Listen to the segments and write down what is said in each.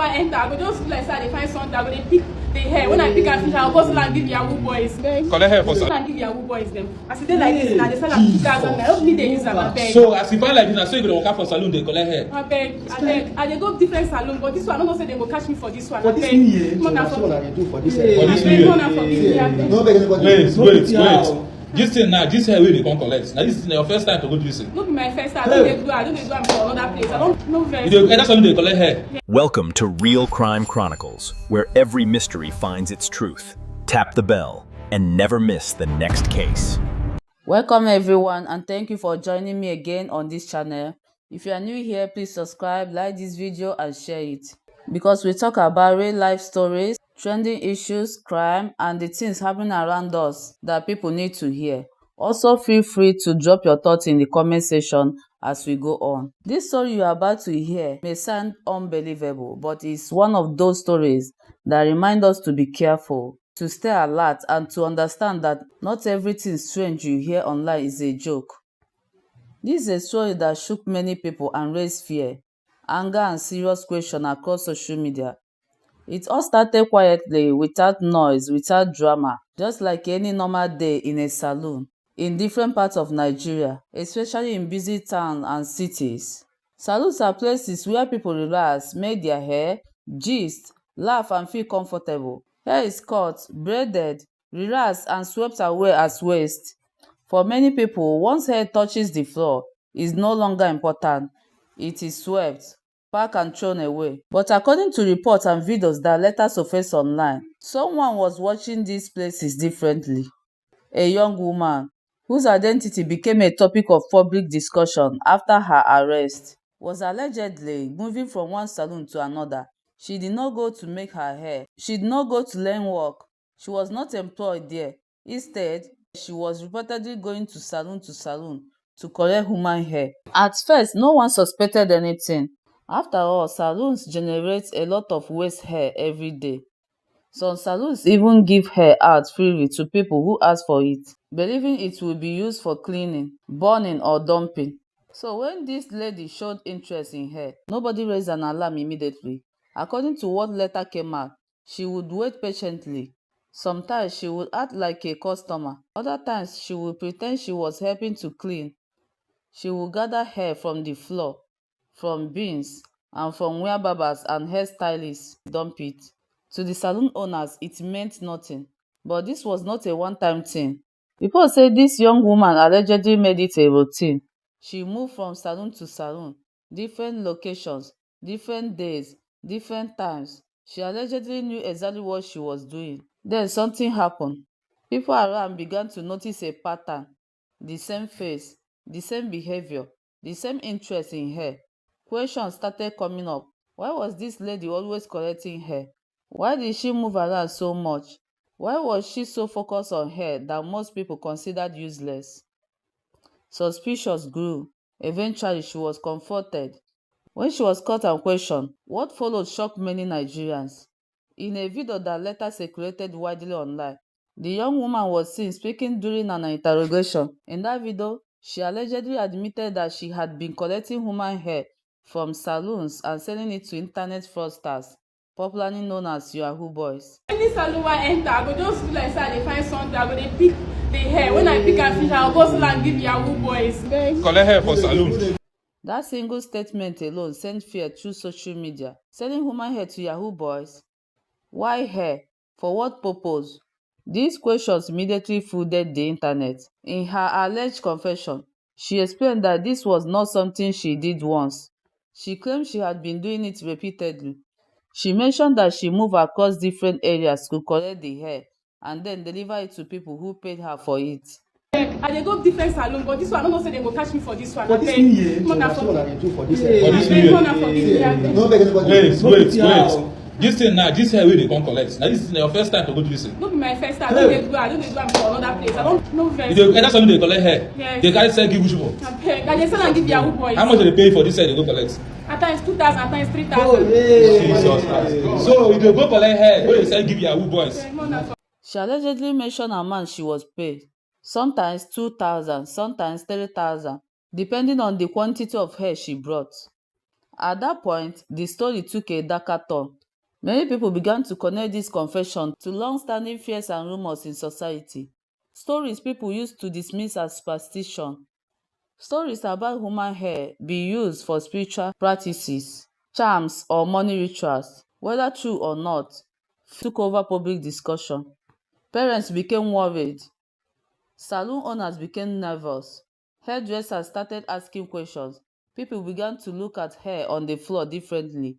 I enter, I go just feel like say they find something, I go dey pick the hair. When I pick and finish, I go go and give Yahoo boys. Collect hair for and give Yahoo boys them. As they like this, now they sell am 2,000. I hope me they use am abeg. So as you find like this, so you go waka for salon, they collect hair. Abeg, I dey go different salon, but this one I no know say they go catch me for this one. For this new year, so that's what I do for this year. For this new year. Wait. This thing now, this hair wey dey come collect. Now this is your first time to go do this thing. No be my first time. I don't dey do am for another place. I don't know very. You dey enter salon, dey collect hair. Welcome to Real Crime Chronicles, where every mystery finds its truth. Tap the bell and never miss the next case. Welcome everyone, and thank you for joining me again on this channel. If you are new here, please subscribe, like this video and share it, because we talk about real life stories, trending issues, crime, and the things happening around us that people need to hear. Also, feel free to drop your thoughts in the comment section as we go on. This story you are about to hear may sound unbelievable, but it's one of those stories that remind us to be careful, to stay alert, and to understand that not everything strange you hear online is a joke. This is a story that shook many people and raised fear, anger, and serious questions across social media. It all started quietly, without noise, without drama, just like any normal day in a saloon in different parts of Nigeria, especially in busy towns and cities. Saloons are places where people relax, make their hair, gist, laugh, and feel comfortable. Hair is cut, braided, relaxed, and swept away as waste. For many people, once hair touches the floor, it is no longer important. It is swept, packed, and thrown away. But according to reports and videos that later surfaced online, someone was watching these places differently. A young woman, whose identity became a topic of public discussion after her arrest, was allegedly moving from one salon to another. She did not go to make her hair. She did not go to learn work. She was not employed there. Instead, she was reportedly going to salon to collect human hair. At first, no one suspected anything. After all, salons generate a lot of waste hair every day. Some salons even give hair out freely to people who ask for it, believing it will be used for cleaning, burning, or dumping. So when this lady showed interest in hair, nobody raised an alarm immediately. According to what later came out, she would wait patiently. Sometimes she would act like a customer. Other times she would pretend she was helping to clean. She would gather hair from the floor, from bins, and from where barbers and hairstylists dump it. To the salon owners, it meant nothing. But this was not a one-time thing. People say this young woman allegedly made it a routine. She moved from salon to salon, different locations, different days, different times. She allegedly knew exactly what she was doing. Then something happened. People around began to notice a pattern. The same face, the same behavior, the same interest in hair. Questions started coming up. Why was this lady always collecting hair? Why did she move around so much? Why was she so focused on hair that most people considered useless? Suspicions grew. Eventually, she was confronted. When she was caught and questioned, what followed shocked many Nigerians. In a video that later circulated widely online, the young woman was seen speaking during an interrogation. In that video, she allegedly admitted that she had been collecting human hair from salons and selling it to internet fraudsters, popularly known as Yahoo boys. Any salon I enter, I go just feel like say they find something, I go dey pick the hair. When I pick and finish, I go go and give Yahoo boys. Collect hair for salon. That single statement alone sent fear through social media. Selling human hair to Yahoo boys? Why hair? For what purpose? These questions immediately flooded the internet. In her alleged confession, she explained that this was not something she did once. She claimed she had been doing it repeatedly. She mentioned that she moved across different areas to collect the hair and then deliver it to people who paid her for it. I dey go different salon, but this one I don't know say they go catch me for this one. For this new year, so that's what I do for this year. For this new year. Wait. This thing now, this hair wey dey come collect. Now this is your first time to go do this thing. No be my first time. I don't dey do am for another place. I don't know very. You dey enter salon, dey collect hair. Yes. They carry sell give which people? I dey sell and give Yahoo boys. How much do they pay for this hair they go collect? At times 2,000, at times 3,000. Oh, Jesus Christ. So you dey go collect hair wey they sell give Yahoo boys. She allegedly mentioned amount she was paid. Sometimes 2,000, sometimes 3,000, depending on the quantity of hair she brought. At that point, the story took a darker turn. Many people began to connect this confession to long-standing fears and rumors in society. Stories people used to dismiss as superstition. Stories about human hair be used for spiritual practices, charms, or money rituals, whether true or not, took over public discussion. Parents became worried. Saloon owners became nervous. Hairdressers started asking questions. People began to look at hair on the floor differently.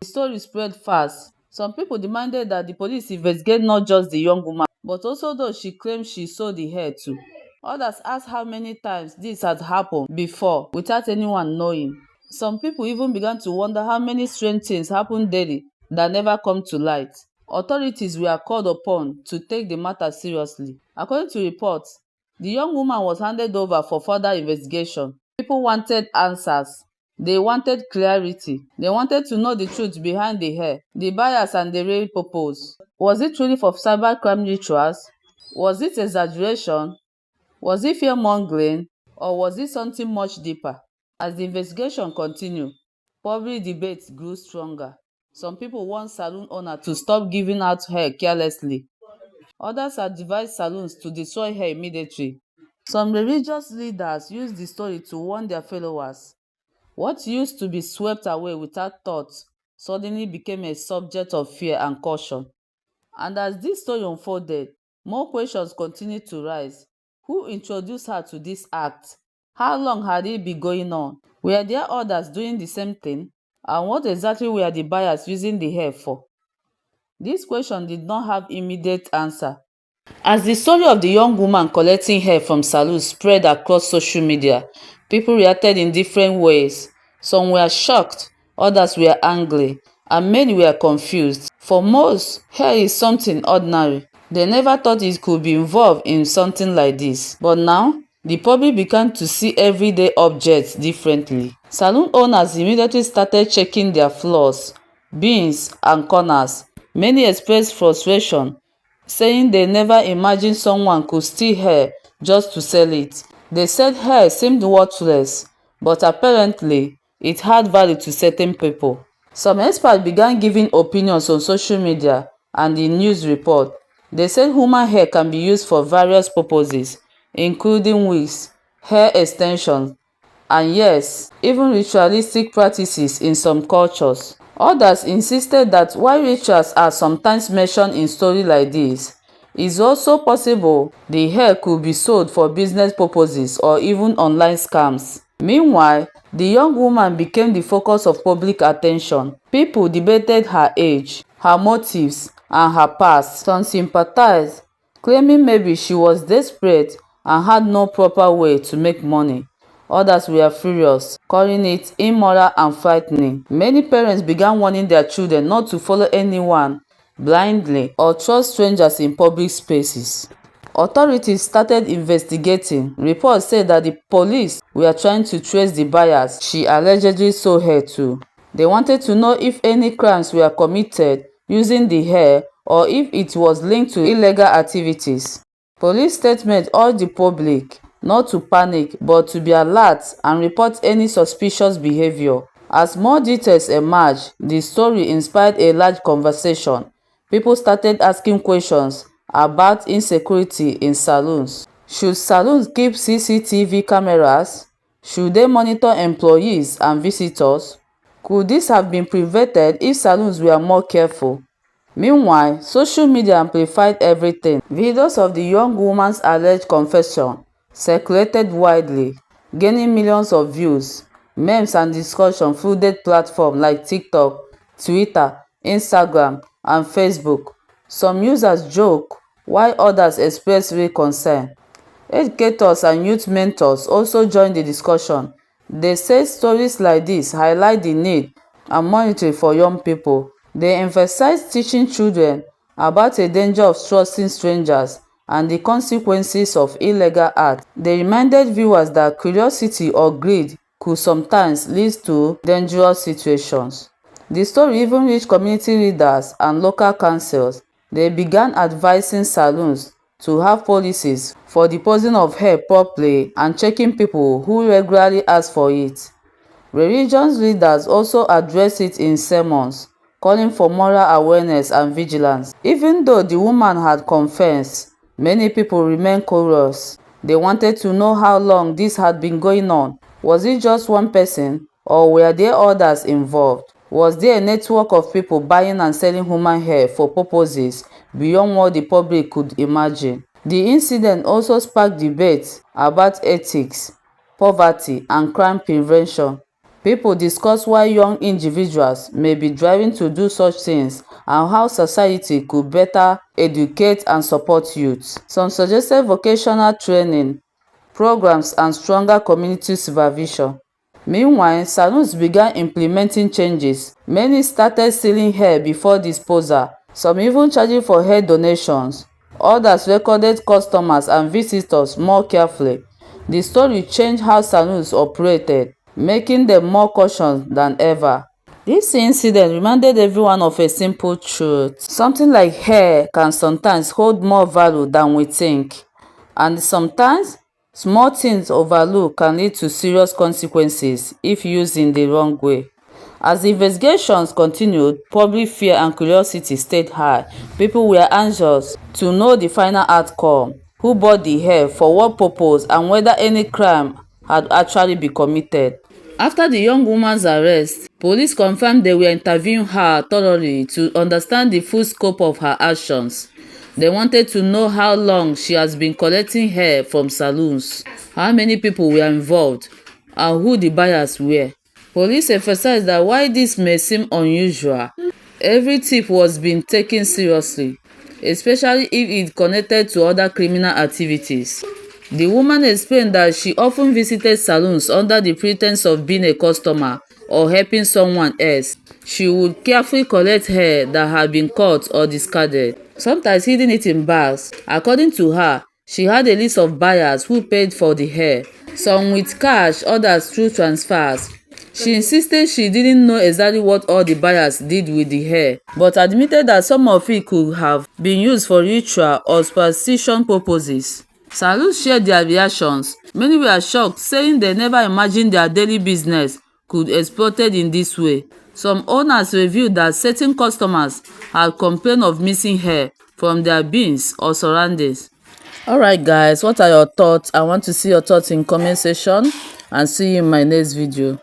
The story spread fast. Some people demanded that the police investigate not just the young woman, but also those she claimed she sold the hair to. Others asked how many times this had happened before without anyone knowing. Some people even began to wonder how many strange things happen daily that never come to light. Authorities were called upon to take the matter seriously. According to reports, the young woman was handed over for further investigation. People wanted answers. They wanted clarity. They wanted to know the truth behind the hair, the bias and the real purpose. Was it truly for cybercrime rituals? Was it exaggeration? Was it fear-mongering? Or was it something much deeper? As the investigation continued, public debates grew stronger. Some people want salon owners to stop giving out hair carelessly. Others advised salons to destroy hair immediately. Some religious leaders used the story to warn their followers. What used to be swept away without thought suddenly became a subject of fear and caution. And as this story unfolded, more questions continued to rise. Who introduced her to this act? How long had it been going on? Were there others doing the same thing? And what exactly were the buyers using the hair for? This question did not have immediate answer. As the story of the young woman collecting hair from salons spread across social media, people reacted in different ways. Some were shocked, others were angry, and many were confused. For most, hair is something ordinary. They never thought it could be involved in something like this. But now, the public began to see everyday objects differently. Salon owners immediately started checking their floors, bins, and corners. Many expressed frustration, saying they never imagined someone could steal hair just to sell it. They said hair seemed worthless, but apparently it had value to certain people. Some experts began giving opinions on social media and in news reports. They said human hair can be used for various purposes, including wigs, hair extensions, and yes, even ritualistic practices in some cultures. Others insisted that while rituals are sometimes mentioned in stories like this, it's also possible the hair could be sold for business purposes or even online scams. Meanwhile, the young woman became the focus of public attention. People debated her age, her motives, and her past. Some sympathized, claiming maybe she was desperate and had no proper way to make money. Others were furious, calling it immoral and frightening. Many parents began warning their children not to follow anyone blindly or trust strangers in public spaces. Authorities started investigating. Reports said that the police were trying to trace the buyers she allegedly sold hair to. They wanted to know if any crimes were committed using the hair or if it was linked to illegal activities. Police statements urged the public not to panic but to be alert and report any suspicious behavior. As more details emerged, the story inspired a large conversation. People started asking questions about insecurity in salons. Should salons keep CCTV cameras? Should they monitor employees and visitors? Could this have been prevented if salons were more careful? Meanwhile, social media amplified everything. Videos of the young woman's alleged confession circulated widely, gaining millions of views. Memes and discussion flooded platforms like TikTok, Twitter, Instagram, and Facebook. Some users joke, while others express real concern. Educators and youth mentors also joined the discussion. They say stories like this highlight the need and monitoring for young people. They emphasize teaching children about the danger of trusting strangers and the consequences of illegal acts. They reminded viewers that curiosity or greed could sometimes lead to dangerous situations. The story even reached community leaders and local councils. They began advising salons to have policies for disposing of hair properly and checking people who regularly ask for it. Religious leaders also address it in sermons, calling for moral awareness and vigilance. Even though the woman had confessed, many people remained curious. They wanted to know how long this had been going on. Was it just one person, or were there others involved? Was there a network of people buying and selling human hair for purposes beyond what the public could imagine? The incident also sparked debates about ethics, poverty, and crime prevention. People discuss why young individuals may be driving to do such things and how society could better educate and support youth. Some suggested vocational training programs and stronger community supervision. Meanwhile, salons began implementing changes. Many started selling hair before disposal, some even charging for hair donations. Others recorded customers and visitors more carefully. The story changed how salons operated, making them more cautious than ever. This incident reminded everyone of a simple truth. Something like hair can sometimes hold more value than we think. And sometimes, small things overlooked can lead to serious consequences if used in the wrong way. As the investigations continued, public fear and curiosity stayed high. People were anxious to know the final outcome, who bought the hair, for what purpose, and whether any crime had actually been committed. After the young woman's arrest, police confirmed they were interviewing her thoroughly to understand the full scope of her actions. They wanted to know how long she has been collecting hair from salons, how many people were involved, and who the buyers were. Police emphasized that while this may seem unusual, every tip was being taken seriously, especially if it connected to other criminal activities. The woman explained that she often visited salons under the pretense of being a customer or helping someone else. She would carefully collect hair that had been cut or discarded, sometimes hiding it in bags. According to her, she had a list of buyers who paid for the hair, some with cash, others through transfers. She insisted she didn't know exactly what all the buyers did with the hair, but admitted that some of it could have been used for ritual or superstition purposes. Salons shared their reactions. Many were shocked, saying they never imagined their daily business could be exploited in this way. Some owners revealed that certain customers had complained of missing hair from their bins or surroundings. Alright guys, what are your thoughts? I want to see your thoughts in comment section, and see you in my next video.